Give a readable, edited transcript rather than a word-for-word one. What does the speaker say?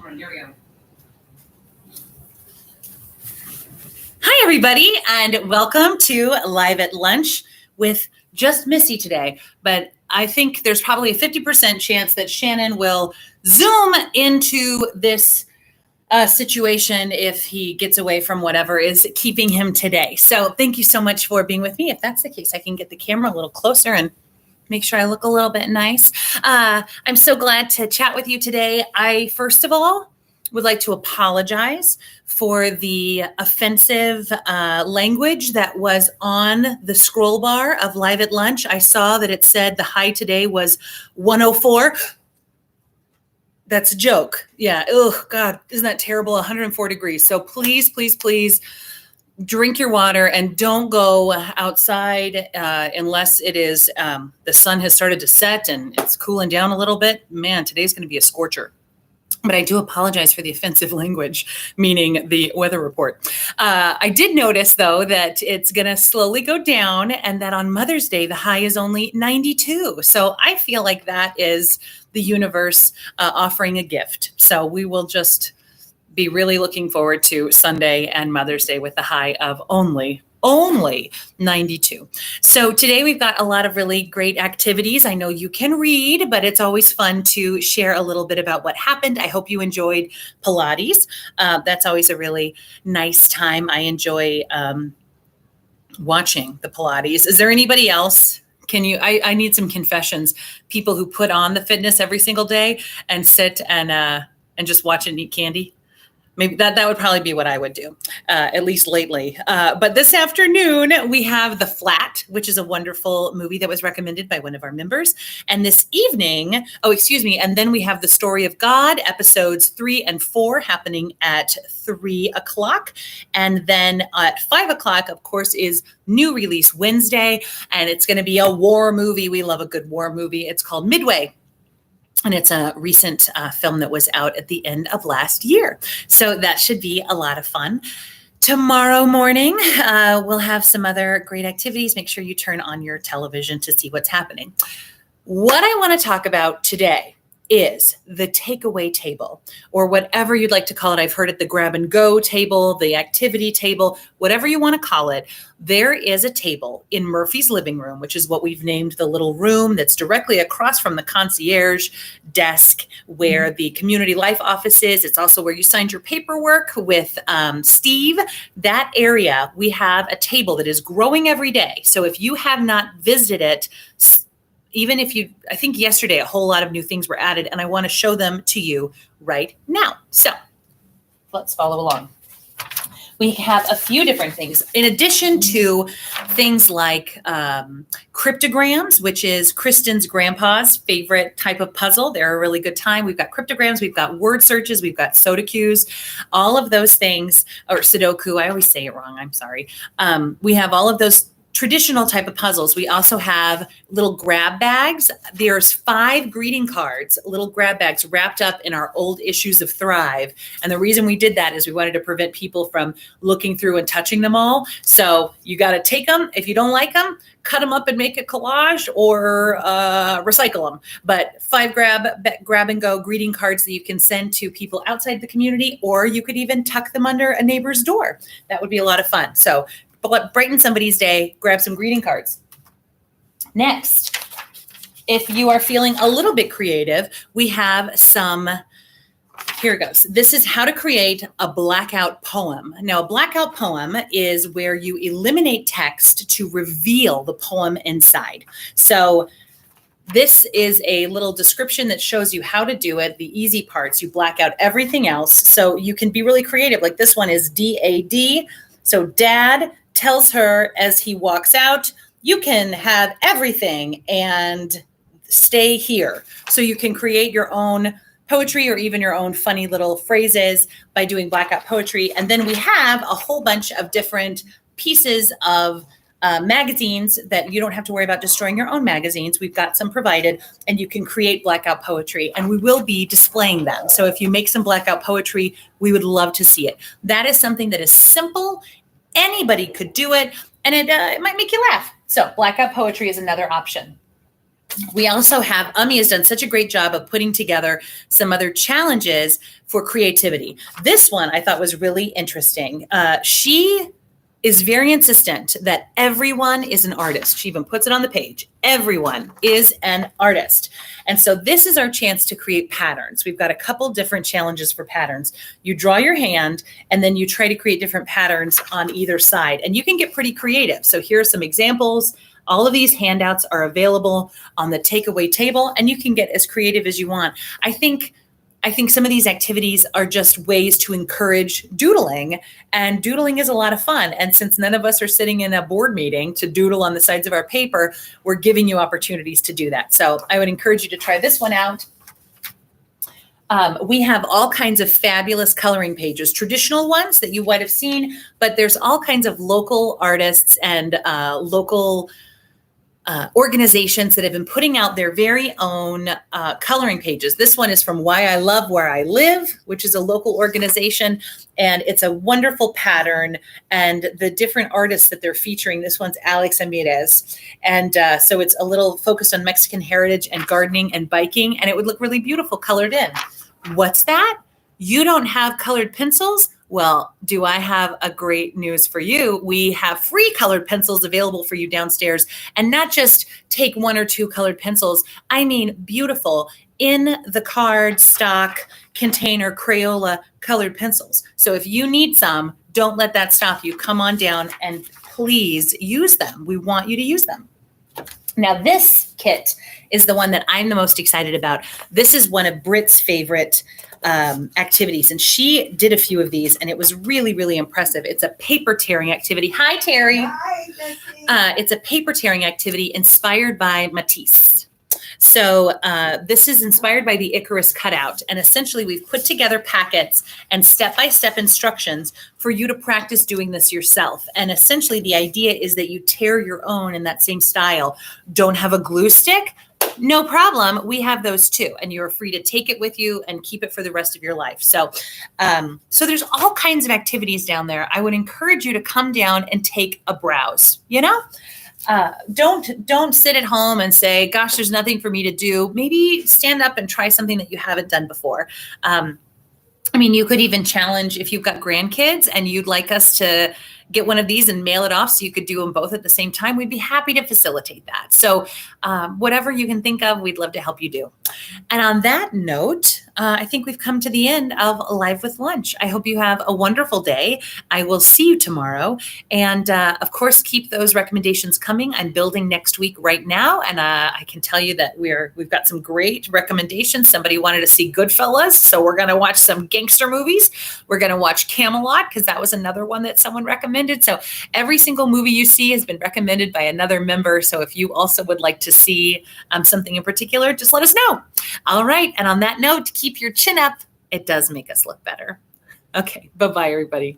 Here we go. Hi, everybody, and welcome to Live at Lunch with just Missy today. But I think there's probably a 50% chance that Shannon will zoom into this situation if he gets away from whatever is keeping him today. So thank you so much for being with me. If that's the case, I can get the camera a little closer and make sure I look a little bit nice. I'm so glad to chat with you today. I, first of all, would like to apologize for the offensive language that was on the scroll bar of Live at Lunch. I saw that it said the high today was 104. That's a joke. Yeah. Oh, God, isn't that terrible? 104 degrees. So please, please, please drink your water and don't go outside unless it is the sun has started to set and it's cooling down a little bit. Man, today's going to be a scorcher. But I do apologize for the offensive language, meaning the weather report. I did notice, though, that it's going to slowly go down and that on Mother's Day, the high is only 92. So I feel like that is the universe offering a gift. So we will just be really looking forward to Sunday and Mother's Day with the high of only 92. So today we've got a lot of really great activities. I know you can read, but it's always fun to share a little bit about what happened. I hope you enjoyed Pilates. That's always a really nice time. I enjoy watching the Pilates. Is there anybody else? I need some confessions. People who put on the fitness every single day and sit and just watch and eat candy. Maybe that would probably be what I would do, at least lately. But this afternoon, we have The Flat, which is a wonderful movie that was recommended by one of our members. And this evening, and then we have The Story of God, episodes 3 and 4 happening at 3 o'clock. And then at 5 o'clock, of course, is New Release Wednesday. And it's going to be a war movie. We love a good war movie. It's called Midway. And it's a recent film that was out at the end of last year. So that should be a lot of fun. Tomorrow morning, we'll have some other great activities. Make sure you turn on your television to see what's happening. What I want to talk about today is the takeaway table, or whatever you'd like to call it. I've heard it the grab and go table, the activity table, whatever you want to call it. There is a table in Murphy's living room, which is what we've named the little room that's directly across from the concierge desk where the community life office is. It's also where you signed your paperwork with Steve. That area, we have a table that is growing every day. So if you have not visited it, I think yesterday a whole lot of new things were added, and I want to show them to you right now. So let's follow along. We have a few different things. In addition to things like cryptograms, which is Kristen's grandpa's favorite type of puzzle. They're a really good time. We've got cryptograms, we've got word searches, we've got Sudokus, all of those things, or Sudoku, I always say it wrong, I'm sorry. We have all of those traditional type of puzzles. We also have little grab bags. There's 5 greeting cards, little grab bags wrapped up in our old issues of Thrive. And the reason we did that is we wanted to prevent people from looking through and touching them all. So you got to take them. If you don't like them, cut them up and make a collage or recycle them. But 5 grab and go greeting cards that you can send to people outside the community, or you could even tuck them under a neighbor's door. That would be a lot of fun. So brighten somebody's day, grab some greeting cards. Next, if you are feeling a little bit creative, we have some, here it goes. This is how to create a blackout poem. Now, a blackout poem is where you eliminate text to reveal the poem inside. So this is a little description that shows you how to do it. The easy parts, you black out everything else. So you can be really creative. Like this one is DAD. So Dad tells her as he walks out, you can have everything and stay here. So you can create your own poetry or even your own funny little phrases by doing blackout poetry. And then we have a whole bunch of different pieces of magazines that you don't have to worry about destroying your own magazines. We've got some provided, and you can create blackout poetry, and we will be displaying them. So if you make some blackout poetry, we would love to see it. That is something that is simple. Anybody could do it, and it might make you laugh. So blackout poetry is another option. We also have, Ummi has done such a great job of putting together some other challenges for creativity. This one I thought was really interesting. She is very insistent that everyone is an artist. She even puts it on the page. Everyone is an artist. And so this is our chance to create patterns. We've got a couple different challenges for patterns. You draw your hand and then you try to create different patterns on either side. And you can get pretty creative. So here are some examples. All of these handouts are available on the takeaway table, and you can get as creative as you want. I think some of these activities are just ways to encourage doodling, and doodling is a lot of fun. And since none of us are sitting in a board meeting to doodle on the sides of our paper, we're giving you opportunities to do that. So I would encourage you to try this one out. We have all kinds of fabulous coloring pages, traditional ones that you might have seen, but there's all kinds of local artists and local organizations that have been putting out their very own coloring pages. This one is from Why I Love Where I Live, which is a local organization, and it's a wonderful pattern. And the different artists that they're featuring, this one's Alex Amirez. And so it's a little focused on Mexican heritage and gardening and biking, and it would look really beautiful colored in. What's that? You don't have colored pencils? Well, do I have a great news for you? We have free colored pencils available for you downstairs, and not just take 1 or 2 colored pencils. I mean, beautiful in the card stock container Crayola colored pencils. So if you need some, don't let that stop you. Come on down and please use them. We want you to use them. Now, this kit is the one that I'm the most excited about. This is one of Britt's favorite activities, and she did a few of these, and it was really, really impressive. It's a paper tearing activity. Hi, Terry. Hi, it's a paper tearing activity inspired by Matisse. So this is inspired by the Icarus cutout, and essentially we've put together packets and step-by-step instructions for you to practice doing this yourself. And essentially the idea is that you tear your own in that same style. Don't have a glue stick? No problem. We have those too. And you're free to take it with you and keep it for the rest of your life. So, so there's all kinds of activities down there. I would encourage you to come down and take a browse, you know? Don't sit at home and say, gosh, there's nothing for me to do. Maybe stand up and try something that you haven't done before. I mean, you could even challenge if you've got grandkids and you'd like us to get one of these and mail it off so you could do them both at the same time. We'd be happy to facilitate that. So whatever you can think of, we'd love to help you do. And on that note, I think we've come to the end of Live with Lunch. I hope you have a wonderful day. I will see you tomorrow. And of course, keep those recommendations coming. I'm building next week right now. And I can tell you that we've got some great recommendations. Somebody wanted to see Goodfellas, so we're going to watch some gangster movies. We're going to watch Camelot because that was another one that someone recommended. So every single movie you see has been recommended by another member. So if you also would like to see something in particular, just let us know. All right. And on that note, keep your chin up. It does make us look better. Okay. Bye-bye, everybody.